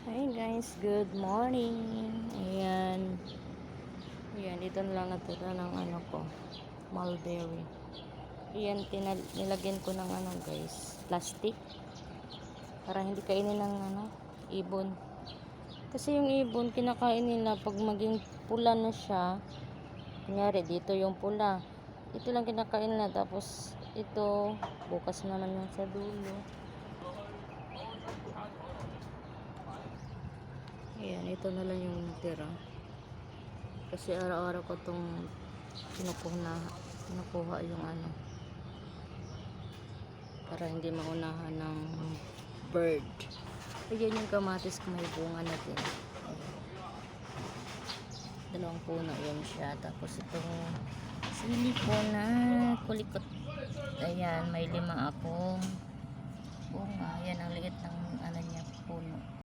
Hi guys, good morning. Ayan. Ayan, dito na lang natira ng ano ko, mulberry. Ayan, nilagyan ko ng ano guys, plastic. Para hindi kainin ng ano, ibon. Kasi yung ibon, kinakain nila pag maging pula na siya. Kunyari, dito yung pula. Ito lang kinakain nila. Tapos, ito, bukas naman yung sa dulo. Ayan, ito na lang yung tira. Kasi araw-araw ko itong kinukuha yung ano. Para hindi maunahan ng bird. Ayan yung kamatis kung may bunga na din. Dalawang puno yun siya. Tapos itong sili po na kulikot. Ayan, may 5 akong bunga. Ayan, ang liit ng ano niya, puno.